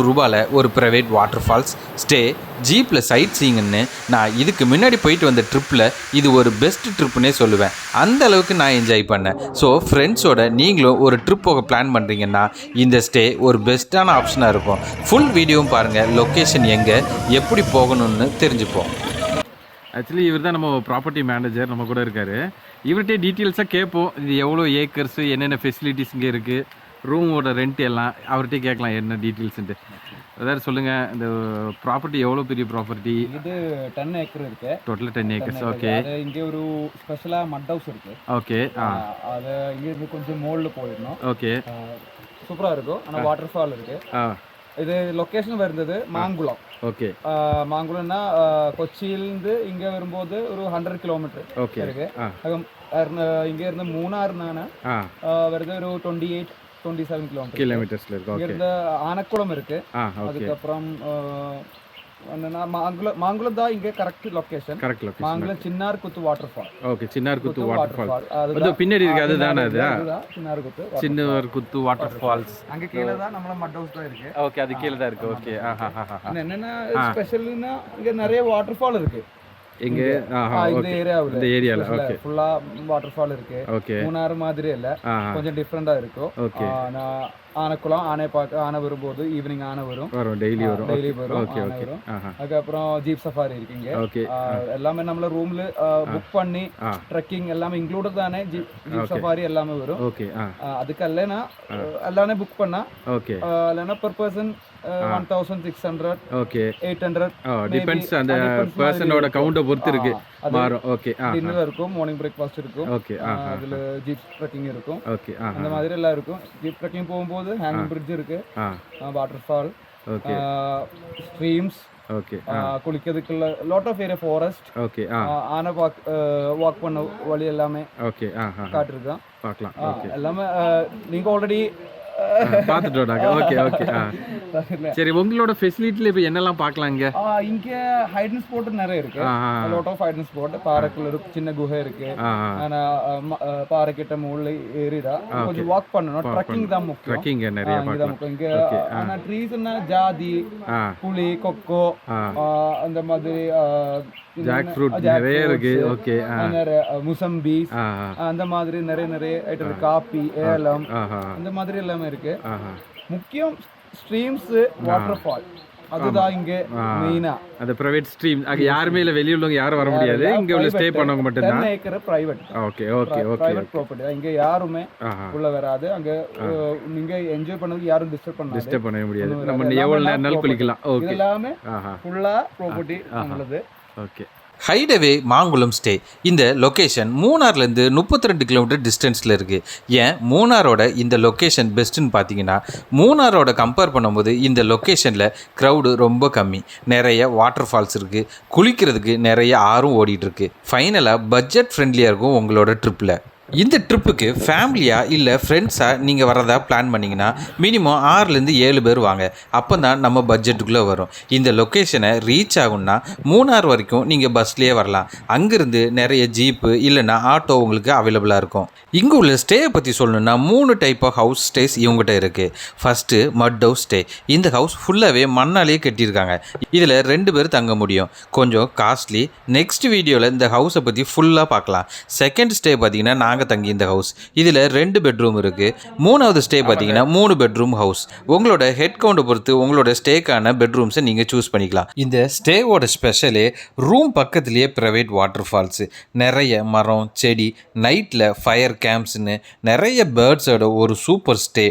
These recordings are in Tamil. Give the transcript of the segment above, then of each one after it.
ரூபாயில் ஒரு ப்ரைவேட் வாட்டர் ஃபால்ஸ் ஸ்டே ஜீப்பில் சைட் சீயிங்னு நான் இதுக்கு முன்னாடி போயிட்டு வந்த ட்ரிப்பில் இது ஒரு பெஸ்ட் ட்ரிப்புன்னே சொல்லுவேன். அந்த அளவுக்கு நான் என்ஜாய் பண்ணேன். ஸோ ஃப்ரெண்ட்ஸோட நீங்களும் ஒரு ட்ரிப் போக பிளான் பண்ணுறீங்கன்னா இந்த ஸ்டே ஒரு பெஸ்ட்டான ஆப்ஷனாக இருக்கும். ஃபுல் வீடியோவும் பாருங்கள், லொக்கேஷன் எங்கே எப்படி போகணும்னு தெரிஞ்சுப்போம். ஆக்சுவலி இவர் தான் நம்ம ப்ராப்பர்ட்டி மேனேஜர், நம்ம கூட இருக்கார். இவர்கிட்டே டீட்டெயில்ஸாக கேட்போம். இது எவ்வளோ ஏக்கர்ஸு, என்னென்ன ஃபெசிலிட்டிஸ் இங்கே இருக்குது, ரூமோட ரெண்ட் எல்லாம் அவர்கிட்டே கேட்கலாம் என்ன டீட்டெயில்ஸுன்ட்டு. அதாவது சொல்லுங்கள், இந்த ப்ராப்பர்ட்டி எவ்வளோ பெரிய ப்ராப்பர்ட்டி? இது 10 ஏக்கர் இருக்கு. டோட்டலாக 10 ஏக்கர்ஸ். ஓகே. இங்கே ஒரு ஸ்பெஷலாக மட் ஹவுஸ் இருக்கு. ஓகே. அது இங்கே இருந்து கொஞ்சம் மோல்டில் போயிடணும். ஓகே. சூப்பராக இருக்கும். ஆனால் வாட்டர் ஃபால் இருக்கு. இது லொக்கேஷன் வருന്നത് மாங்குளம். ஓகே. மாங்குளம்னா கொச்சியிலிருந்து இங்கே வரும்போது ஒரு 100 கிலோமீட்டர் இருக்கு. இங்கே இருந்து மூணாறுனான வருது ஒரு 27 கிலோமீட்டர்ஸ்ல இருக்கு. இங்க இருந்து ஆனக்குளம் இருக்கு. அதுக்கப்புறம் என்னன்னா மாங்குளம் தான் இங்கே correct location. Mangulam Chinnarkuthu waterfall. Okay, Chinnarkuthu waterfall. அது பின்னாடி இருக்கு, அதுதானே? அது சின்னார்குத்து வாட்டர் ஃபால்ஸ். அங்க கீழ தான் நம்மள மட் ஹவுஸ் தான் இருக்கு. ஓகே, அது கீழ தான் இருக்கு. ஓகே. என்னன்னா ஸ்பெஷல்னா இங்க நிறைய வாட்டர் ஃபால் இருக்கு. எங்க இந்த ஏரியால ஓகே ஃபுல்லா வாட்டர் ஃபால் இருக்கு. மூணாறு மாதிரி இல்ல, கொஞ்சம் டிஃபரெண்டா இருக்கும். ஆனக்குளம் ஆனை வரும்போது ஈவினிங் ஆனை வரும், டெய்லி வரும். அதுக்கப்புறம் ஜீப் சஃபாரி இருக்குங்க. எல்லாமே நம்மள ரூம்ல புக் பண்ணி ட்ரெக்கிங் எல்லாமே இன்க்ளூடட் தானே. ஜீப் சஃபாரி எல்லாமே வரும். அதுக்கு இல்லைன்னா எல்லாமே புக் பண்ணா இல்லைன்னா பெர் பர்சன் 1600 800 டிபெண்ட்ஸ் அந்த பர்சனோட கவுண்ட பொறுத்து இருக்கு, மாறும். ஓகே. டின்னர் இருக்கும், மார்னிங் பிரேக்ஃபாஸ்ட் இருக்கும். ஓகே. அதுல ஜீப் ட்ரெக்கிங் இருக்கும். ஓகே. அந்த மாதிரி எல்லாம் இருக்கும். ஜீப் ட்ரெக்கிங் போகும்போது ஹேங்கிங் பிரிட்ஜ் இருக்கு, வாட்டர் ஃபால், ஸ்ட்ரீம்ஸ், குளிக்கிறதுக்குள்ள lot of area, forest. Okay. ஆனை வாக் பண்ண வழி எல்லாமே காட்டிருக்கான், பார்க்கலாம். எல்லாமே நீங்க ஆல்ரெடி பாத்துட்டோம். ஓகே. ஓகே. சரி, உங்களோட ஃபெசிலிட்டில இப்போ என்னெல்லாம் பார்க்கலாம் இங்க? இங்க ஹைட் அண்ட் ஸ்பாட் நிறைய இருக்கு. Lot of height and spot. பாறைக்குள்ள ஒரு சின்ன குகை இருக்கு. ஆனா பாறைக்கிட்ட முள்ள ஏறிடா கொஞ்சம் வாக் பண்ணணும். ட்ரெக்கிங் தான் முக்கியம். ட்ரெக்கிங் நிறைய பார்க்கலாம் இங்க. ஆனா ட்ரீஸ்னா ஜாதி, புளி, கொக்கோ, அந்த மாதிரி ஜாக் ஃப்ரூட் நிறைய இருக்கு. ஓகே. முசம்பி, அந்த மாதிரி நிறைய ஐட்டம், காபி, ஏலம், அந்த மாதிரி எல்லாமே இருக்கு. முக்கியம் ஸ்ட்ரீம்ஸ், வாட்டர் ஃபால், அதுதான் இங்க மெயினா. அந்த பிரைவேட் ஸ்ட்ரீம், அங்க யாருமே இல்ல, வெளிய உள்ளவங்க யாரும் வர முடியாது. இங்க உள்ள ஸ்டே பண்ணவங்க மட்டும் தான். 10 acre private. Okay. Okay. Okay. Private property. இங்க யாருமே உள்ள வராது. அங்க நீங்க என்ஜாய் பண்ணதுக்கு யாரும் டிஸ்டர்ப் பண்ண முடியாது. நம்ம எவ்வளவு நேரம்னாலும் குளிக்கலாம். ஓகே. எல்லாமே ஃபுல்லா ப்ராப்பர்ட்டி நம்மளுது. ஓகே. ஹைடவே மாங்குளம் ஸ்டே. இந்த லொக்கேஷன் மூணார்லேருந்து 32 கிலோமீட்டர் டிஸ்டன்ஸில் இருக்குது. ஏன் மூணாரோட இந்த லொக்கேஷன் பெஸ்ட்டுன்னு பார்த்தீங்கன்னா, மூணாரோட கம்பேர் பண்ணும்போது இந்த லொக்கேஷனில் க்ரௌடு ரொம்ப கம்மி, நிறைய வாட்டர் ஃபால்ஸ் இருக்குது, குளிக்கிறதுக்கு நிறைய ஆறும் ஓடிட்டுருக்கு. ஃபைனலாக பட்ஜெட் ஃப்ரெண்ட்லியாக இருக்கும் உங்களோட ட்ரிப்பில். இந்த ட்ரிப்புக்கு ஃபேமிலியாக இல்லை ஃப்ரெண்ட்ஸாக நீங்கள் வரதா பிளான் பண்ணிங்கன்னா மினிமம் 6லேருந்து 7 பேர் வாங்க. அப்போ தான் நம்ம பட்ஜெட்டுக்குள்ளே வரும். இந்த லொக்கேஷனை ரீச் ஆகும்னா மூணார் வரைக்கும் நீங்கள் பஸ்லேயே வரலாம். அங்கேருந்து நிறைய ஜீப்பு இல்லைன்னா ஆட்டோ உங்களுக்கு அவைலபிளாக இருக்கும். இங்கே உள்ள ஸ்டேயை பற்றி சொல்லணுன்னா 3 டைப் ஆஃப் ஹவுஸ் ஸ்டேஸ் இவங்ககிட்ட இருக்குது. ஃபஸ்ட்டு மட் ஹவுஸ் ஸ்டே. இந்த ஹவுஸ் ஃபுல்லாகவே மண்ணாலேயே கட்டியிருக்காங்க. இதில் 2 பேர் தங்க முடியும், கொஞ்சம் காஸ்ட்லி. நெக்ஸ்ட் வீடியோவில் இந்த ஹவுஸை பற்றி ஃபுல்லாக பார்க்கலாம். செகண்ட் ஸ்டே பார்த்தீங்கன்னா நாங்கள் தங்கி இந்த ஹவுஸ், இதில் 2 பெட்ரூம் இருக்குது. 3வது ஸ்டே பார்த்தீங்கன்னா 3 பெட்ரூம் ஹவுஸ். உங்களோட ஹெட் கவுண்டை பொறுத்து உங்களோட ஸ்டேக்கான பெட்ரூம்ஸை நீங்கள் சூஸ் பண்ணிக்கலாம். இந்த ஸ்டேவோட ஸ்பெஷலே ரூம் பக்கத்துலேயே ப்ரைவேட் வாட்டர் ஃபால்ஸு, நிறைய மரம் செடி, நைட்டில் ஃபயர் கேம்ப்ஸ்னு நிறைய பேர்ட்ஸோட ஒரு சூப்பர் ஸ்டே.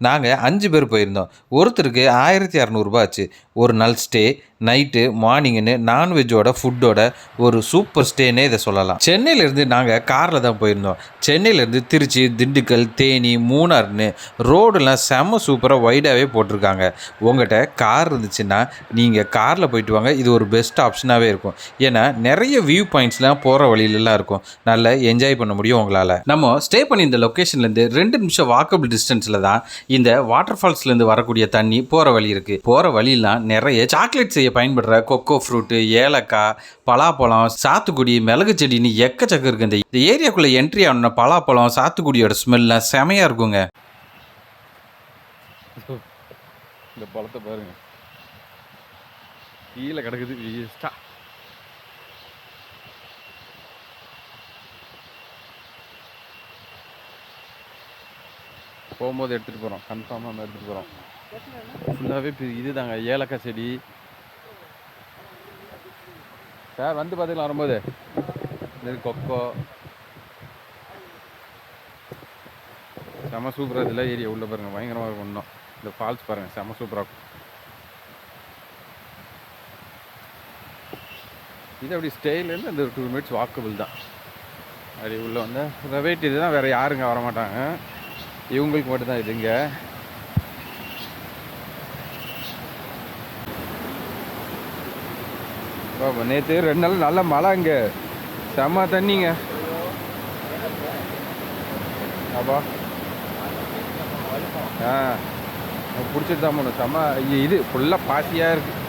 நாங்கள் 5 பேர் போயிருந்தோம். ஒருத்தருக்கு 1600 ஆச்சு. ஒரு நாள் ஸ்டே, நைட்டு மார்னிங்குன்னு நான்வெஜ்ஜோட ஃபுட்டோட ஒரு சூப்பர் ஸ்டேன்னே இதை சொல்லலாம். சென்னையிலேருந்து நாங்கள் காரில் தான் போயிருந்தோம். சென்னையிலேருந்து திருச்சி, திண்டுக்கல், தேனி, மூணார்னு ரோடெல்லாம் செம்ம சூப்பராக வைடாகவே போட்டிருக்காங்க. உங்கள்கிட்ட கார் இருந்துச்சுன்னா நீங்கள் காரில் போயிட்டு வாங்க. இது ஒரு பெஸ்ட் ஆப்ஷனாகவே இருக்கும். ஏன்னா நிறைய வியூ பாயிண்ட்ஸ்லாம் போகிற வழியிலலாம் இருக்கும். நல்லா என்ஜாய் பண்ண முடியும் உங்களால். நம்ம ஸ்டே பண்ணி இந்த லொக்கேஷன்லேருந்து 2 நிமிஷம் வாக்கபிள் டிஸ்டன்ஸில் தான் இந்த வாட்டர் ஃபால்ஸ்லேருந்து வரக்கூடிய தண்ணி போகிற வழி இருக்குது. போகிற வழியெல்லாம் நிறைய சாக்லேட் செய்ய பயன்படுற கொக்கோ ஃப்ரூட்டு, ஏலக்காய், பலாப்பழம், சாத்துக்குடி, மிளகு செடின்னு எக்கச்சக்கம் இருக்குது. இந்த ஏரியாக்குள்ளே என்ட்ரி ஆன பலாப்பழம், சாத்துக்குடியோட ஸ்மெல்லாம் செமையாக இருக்குங்க. இந்த பழத்தை பாருங்க, கீழே கிடக்குது வேஸ்டா. போகும்போது எடுத்துகிட்டு போகிறோம், கன்ஃபார்மாக நம்ம எடுத்துகிட்டு போகிறோம். ஃபுல்லாகவே இது தாங்க ஏலக்காய் செடி. சார் வந்து பார்த்துக்கலாம் வரும்போது. இது கொக்கோ செம சூப்பராக இதில் ஏரியா உள்ள பாருங்கள், பயங்கரமாக இருக்கும். இன்னும் இந்த ஃபால்ஸ் பாருங்கள், செம சூப்பராக இருக்கும். இது அப்படி ஸ்டேயிலேருந்து அந்த 2 minutes வாக்கபிள் தான். அப்படி உள்ள வந்து ப்ரைவேட் இது தான், வேறு யாருங்க வரமாட்டாங்க, இவங்களுக்கு மட்டும்தான் இதுங்க. நேற்று 2 நாள் நல்ல மழை, இங்கே செம்ம தண்ணிங்க. அப்பா பிடிச்சிட்டு தான் போகணும். செம்ம இது ஃபுல்லாக பாசியாக இருக்குது.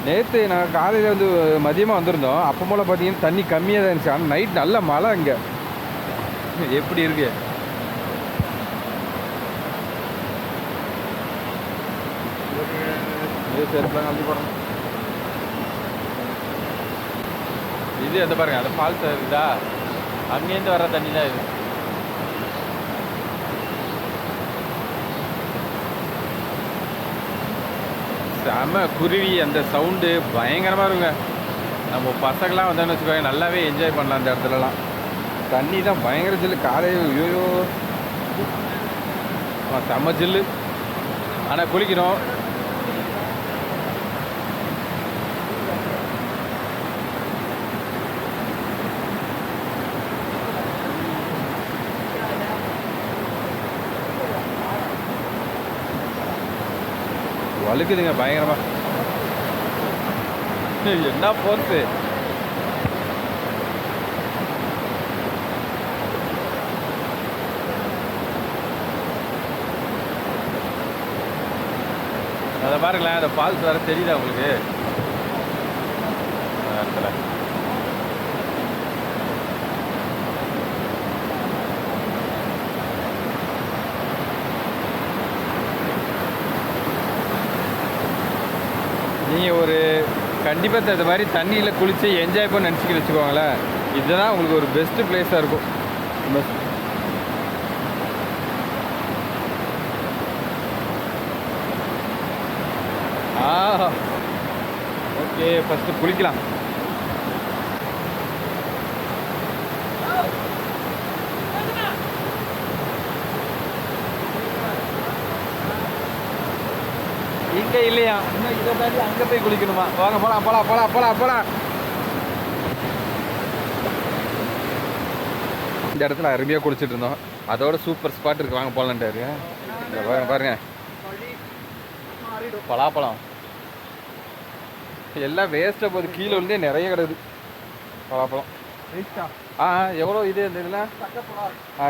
நேற்று நாங்கள் காலையில் வந்து மதியமாக வந்திருந்தோம், அப்போ போல் பார்த்தீங்கன்னா தண்ணி கம்மியாக தான் இருந்துச்சு. ஆனால் நைட் நல்ல மழை இங்கே. எப்படி இருக்கு இது அந்த பாருங்க, அந்த ஃபால்ஸ் இருக்குதா, அங்கேருந்து வர தண்ணி தான் இது. செம குருவி அந்த சவுண்டு பயங்கரமாக இருங்க. நம்ம பசங்களாம் வந்தோன்னு வச்சுக்கோங்க, நல்லாவே என்ஜாய் பண்ணலாம் அந்த இடத்துலலாம். தண்ணி தான் பயங்கர ஜில்லு. காலையில் ஐயோ செம்ம ஜில்லு. ஆனால் குளிக்கணும். வழுக்குதுங்க பயங்கரமா. என்ன போர்ஸு. அதை பாருங்களேன், அந்த ஃபால்ஸ் வேறு தெரியுதா உங்களுக்கு? இடத்துல நீங்கள் ஒரு கண்டிப்பாக இந்த மாதிரி தண்ணியில் குளித்து என்ஜாய் பண்ணி நினச்சிக்கிட்டு வச்சுக்கோங்களேன், இதுதான் உங்களுக்கு ஒரு பெஸ்ட்டு பிளேஸாக இருக்கும். ஓகே, ஃபஸ்ட்டு குளிக்கலாம். இங்கே இல்லையா, இன்னும் இதை தாண்டி அங்கே போய் குளிக்கணுமா? வாங்க போகலாம் போகலாம் போகலாம் போகலாம் போகலாம். இந்த இடத்துல அருமையாக குளிச்சுட்டு இருந்தோம். அதோட சூப்பர் ஸ்பாட் இருக்குது, வாங்க போகலான்ட்டாரு. பாருங்க பலாப்பழம் எல்லாம் வேஸ்ட்டாக போகுது, கீழே இருந்தே நிறைய கிடக்குது பலாப்பழம். எவ்வளோ இது இந்த இதெல்லாம்?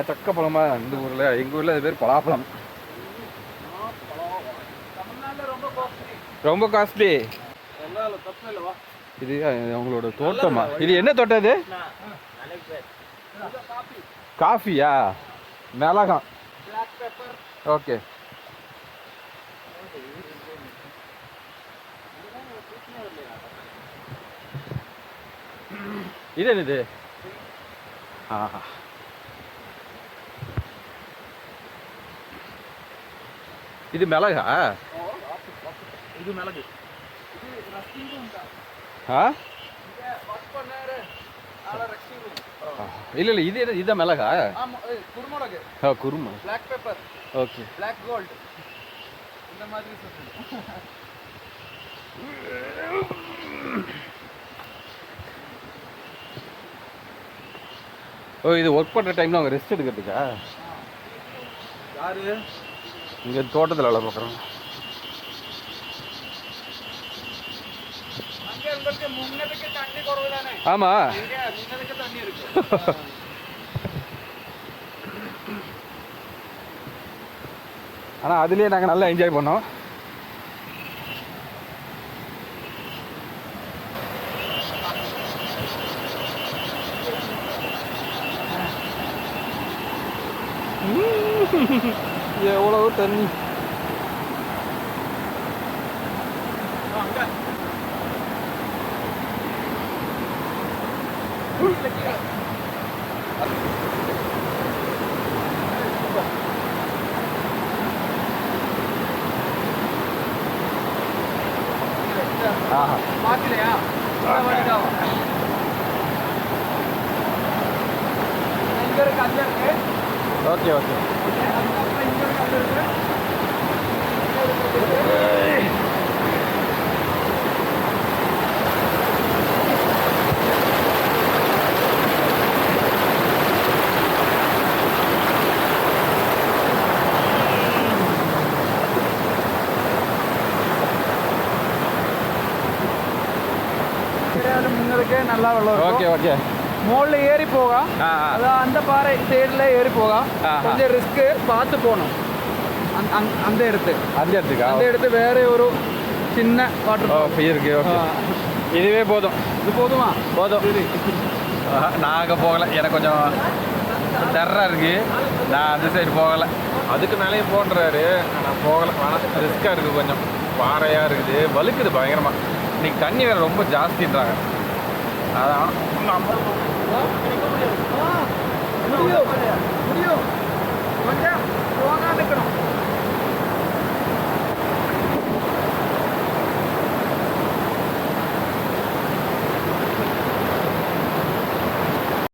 சக்கப்பழமா இந்த ஊரில்? எங்கள் ஊரில் அது பேர் பலாப்பழம். ரொம்ப காஸ்ட்லி. இது அவங்களோட தோட்டமா? இது என்ன தோட்டம் இது? காஃபியா? மிளகாய். ஓகே. இது என்னது? இது மிளகா? இது மிளகு. இல்ல இல்ல, இது இதான் மிளகா? குருமிளகு. குருமிளகு. Black pepper. Okay. Black gold. இந்த மாதிரி சொல்லுங்க. ஓ, இது ஒர்க் பண்ணுற டைமில் அவங்க ரெஸ்ட் எடுக்கிறதுக்கா? யாரு இங்கே தோட்டத்தில் வேலை பார்க்குறோம். ஆமாம், ஆனால் அதுலேயே நாங்கள் நல்லா என்ஜாய் பண்ணோம். எவ்வளவு தண்ணி மாத்திலையா இங்க இருக்கு அங்க இருக்கு ஓகே ஓகே இங்க இருக்கு அங்க இருக்கு മുന്നേക്ക് നല്ല വെള്ളം ஓகே ஓகே മുകളിൽ ഏറി പോകാം അത് അന്ത പാറ സൈഡിൽ ഏറി പോകാം கொஞ்சம் ரிஸ்க் பார்த்து போகணும் அந்த இடத்து அந்த இடத்துக்கா அந்த இடத்து வேற ஒரு சின்ன வாட்டர் இருக்கு ஓகே இதுவே போதும் இது போதுமா போதும் நான் அங்கே போகலை எனக்கு கொஞ்சம் டர்ராக இருக்குது நான் அந்த சைடு போகலை அதுக்கு மேலேயே போன்றாரு நான் போகலை ஆனால் ரிஸ்க்காக இருக்குது கொஞ்சம் பாறையாக இருக்குது வலுக்குது பயங்கரமாக இன்னைக்கு தண்ணி வேறு ரொம்ப ஜாஸ்தின்றாங்க அதான் முடியும் கொஞ்சம் போகாத